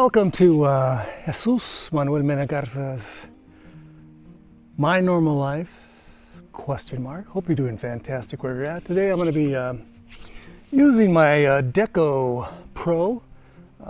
Welcome to Jesus Manuel Mena Garza's My Normal Life, ? Hope you're doing fantastic wherever you're at. Today I'm going to be using my Dekopro.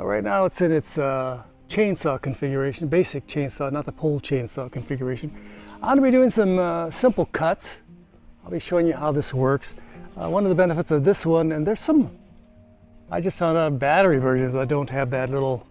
Right now it's in its chainsaw configuration, basic chainsaw, not the pole chainsaw configuration. I'm going to be doing some simple cuts. I'll be showing you how this works. One of the benefits of this one, and there's some, I just found out battery versions that don't have that little,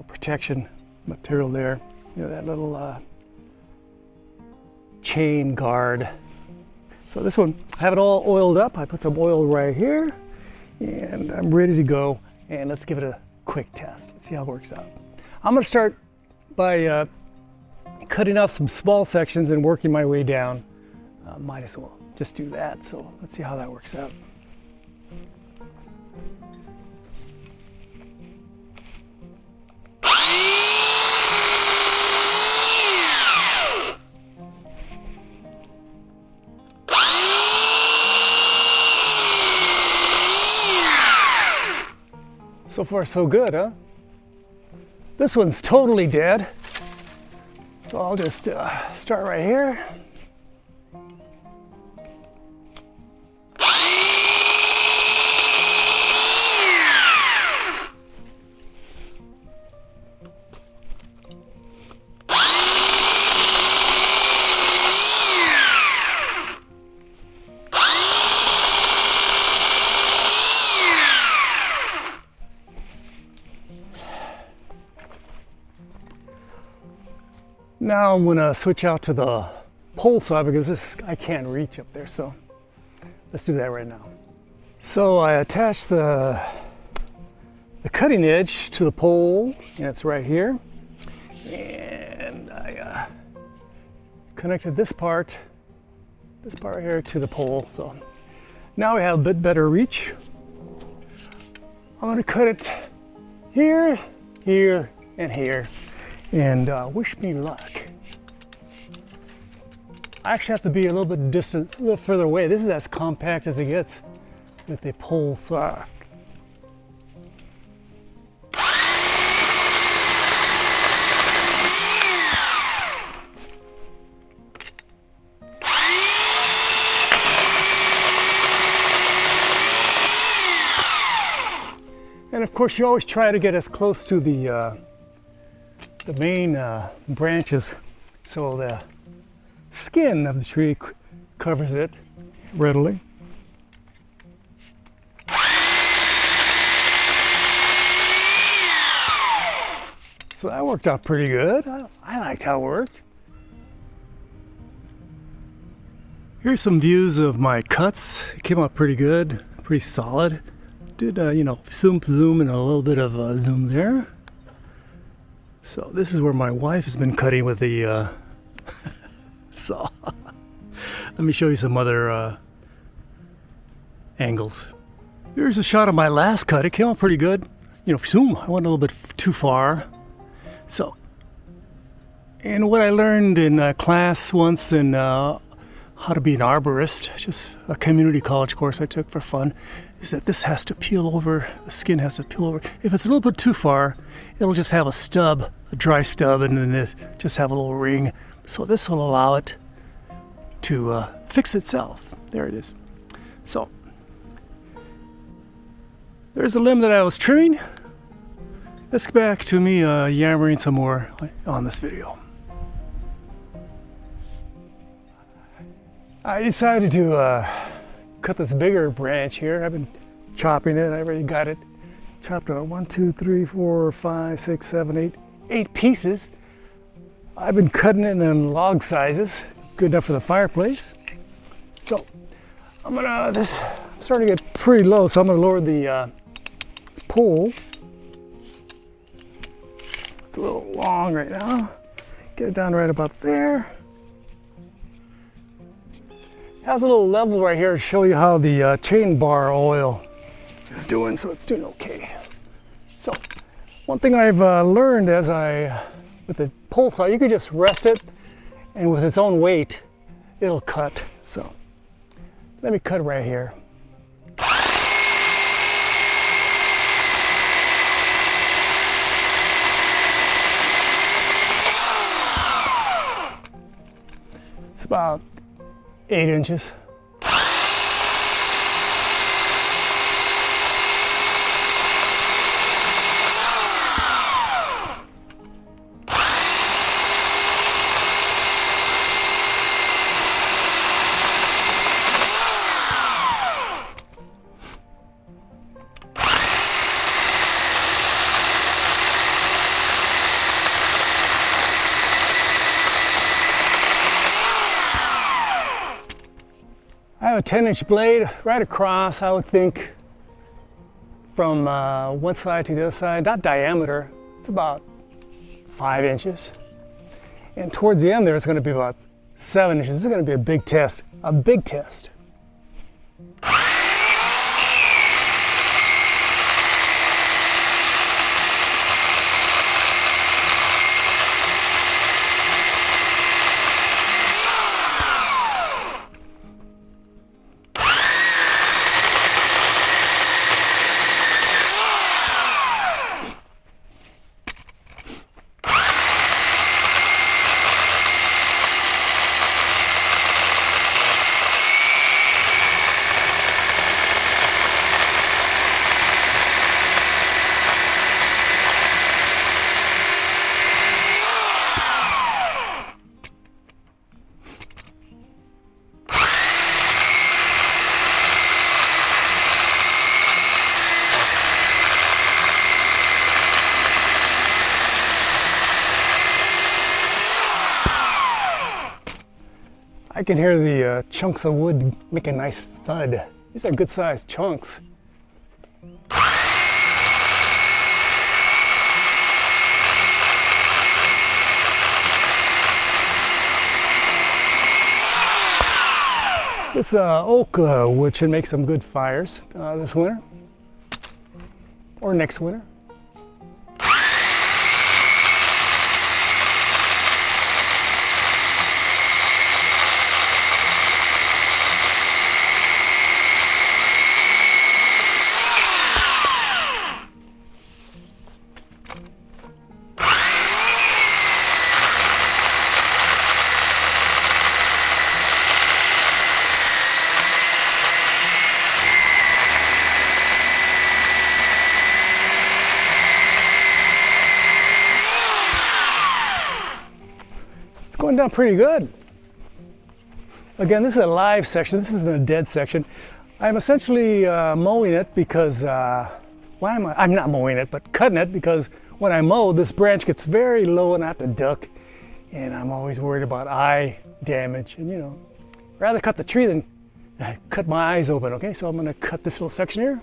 protection material there. That little chain guard. So this one, I have it all oiled up. I put some oil right here, and I'm ready to go. And let's give it a quick test. Let's see how it works out. I'm going to start by cutting off some small sections and working my way down. Might as well just do that. So let's see how that works out. So far so good, huh? This one's totally dead. So I'll just start right here. Now I'm going to switch out to the pole saw because this I can't reach up there, so let's do that right now. So I attached the cutting edge to the pole, and it's right here, and I connected this part here to the pole. So now we have a bit better reach. I'm going to cut it here, here, and here. And wish me luck. I actually have to be a little bit distant, a little further away. This is as compact as it gets with a pole saw. And of course, you always try to get as close to the main branches so the skin of the tree covers it readily. So that worked out pretty good. I liked how it worked. Here's some views of my cuts. It came out pretty good, pretty solid. Did zoom and a little bit of zoom there. So this is where my wife has been cutting with the saw. Let me show you some other angles. Here's a shot of my last cut. It came out pretty good. Zoom, I went a little bit too far. So, and what I learned in class once in how to be an arborist, just a community college course I took for fun, is that this has to peel over, the skin has to peel over. If it's a little bit too far, it'll just have a stub, a dry stub, and then this just have a little ring. So this will allow it to fix itself. There it is. So there's the limb that I was trimming. Let's get back to me yammering some more on this video. I decided to cut this bigger branch here. I've been chopping it. I already got it chopped up 1, 2, 3, 4, 5, 6, 7, 8 pieces. I've been cutting it in log sizes, good enough for the fireplace. So I'm starting to get pretty low, so I'm gonna lower the pole. It's a little long right now. Get it down right about there. Has a little level right here to show you how the chain bar oil is doing, so it's doing okay. So one thing I've learned with the pole saw, you can just rest it, and with its own weight, it'll cut. So let me cut right here. about 8 inches. I have a 10-inch blade right across, I would think, from one side to the other side, not diameter, it's about 5 inches. And towards the end there, it's going to be about 7 inches. This is going to be a big test, a big test. I can hear the chunks of wood make a nice thud. These are good sized chunks. This oak wood should make some good fires this winter or next winter. Going down pretty good. Again, this is a live section. This isn't a dead section. I'm essentially mowing it because, I'm not mowing it, but cutting it because when I mow, this branch gets very low and I have to duck. And I'm always worried about eye damage. And you know, rather cut the tree than cut my eyes open, okay? So I'm gonna cut this little section here.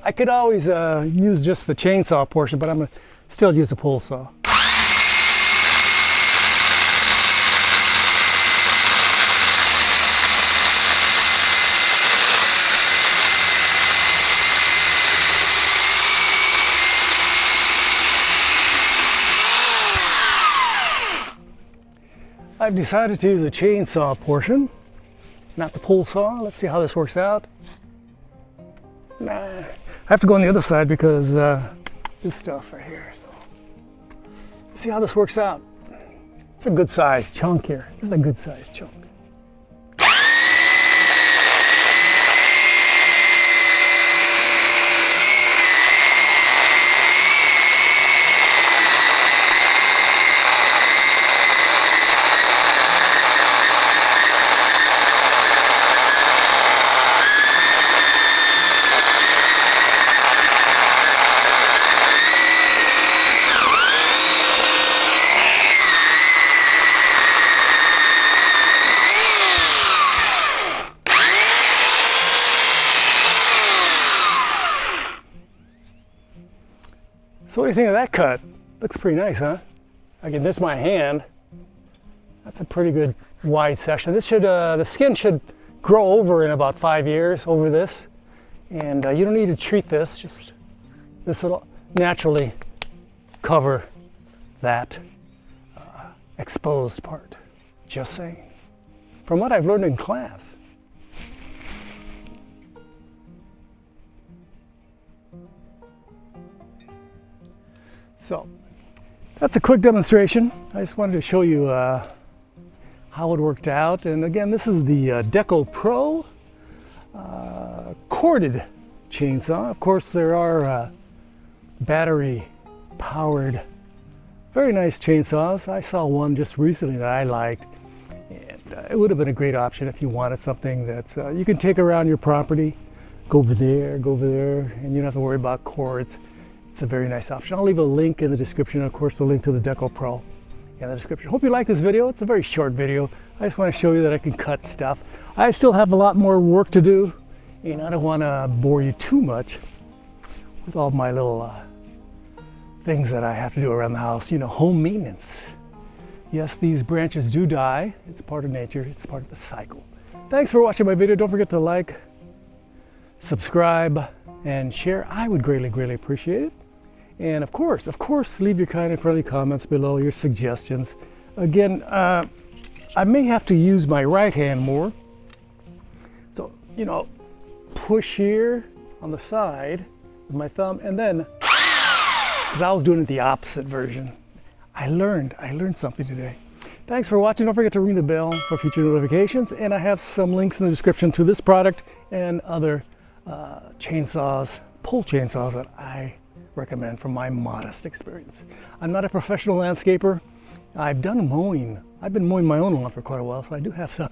I could always use just the chainsaw portion, but I'm gonna still use a pole saw. I've decided to use a chainsaw portion, not the pole saw. Let's see how this works out. I have to go on the other side because this stuff right here. So let's see how this works out. It's a good sized chunk here. This is a good sized chunk. So what do you think of that cut? Looks pretty nice, huh? Again, this is my hand. That's a pretty good wide section. This should, the skin should grow over in about 5 years over this. And you don't need to treat this, just this will naturally cover that exposed part. Just saying. From what I've learned in class. So, that's a quick demonstration. I just wanted to show you how it worked out. And again, this is the Dekopro corded chainsaw. Of course, there are battery powered, very nice chainsaws. I saw one just recently that I liked, and it would have been a great option if you wanted something that you can take around your property, go over there, and you don't have to worry about cords. It's a very nice option. I'll leave a link in the description, and of course the link to the Dekopro in the description. Hope you like this video. It's a very short video. I just want to show you that I can cut stuff. I still have a lot more work to do, and I don't want to bore you too much with all my little things that I have to do around the house. You know, home maintenance. Yes, these branches do die. It's part of nature. It's part of the cycle. Thanks for watching my video. Don't forget to like, subscribe, and share. I would greatly appreciate it. And of course, leave your kind and friendly comments below, your suggestions. Again, I may have to use my right hand more. So, you know, push here on the side with my thumb, and then, because I was doing it the opposite version. I learned something today. Thanks for watching. Don't forget to ring the bell for future notifications. And I have some links in the description to this product and other chainsaws, pole chainsaws that I recommend from my modest experience. I'm not a professional landscaper. I've done mowing. I've been mowing my own lawn for quite a while, so I do have some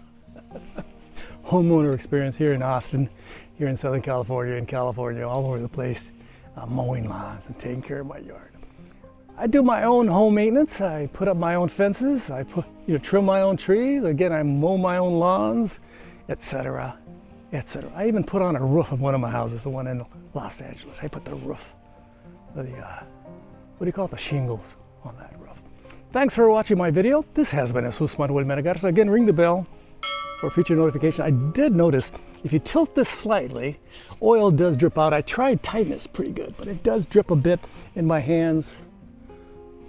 homeowner experience here in Austin, here in Southern California, all over the place, mowing lawns and taking care of my yard. I do my own home maintenance. I put up my own fences. I trim my own trees. Again, I mow my own lawns, etc., etc. I even put on a roof of one of my houses, the one in Los Angeles. I put the roof, what do you call it, the shingles on that roof. Thanks for watching my video. This has been Manuel Garza. Again, ring the bell for future notification. I did notice if you tilt this slightly, oil does drip out. I tried tightening this pretty good, but it does drip a bit, and my hands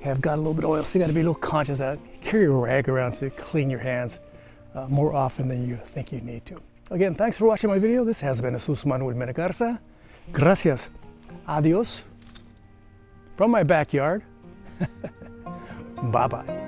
have got a little bit of oil, so you got to be a little conscious of that. Carry a rag around to clean your hands more often than you think you need to. Again, thanks for watching my video. This has been Manuel Garza. Gracias. Adios. From my backyard. Bye-bye.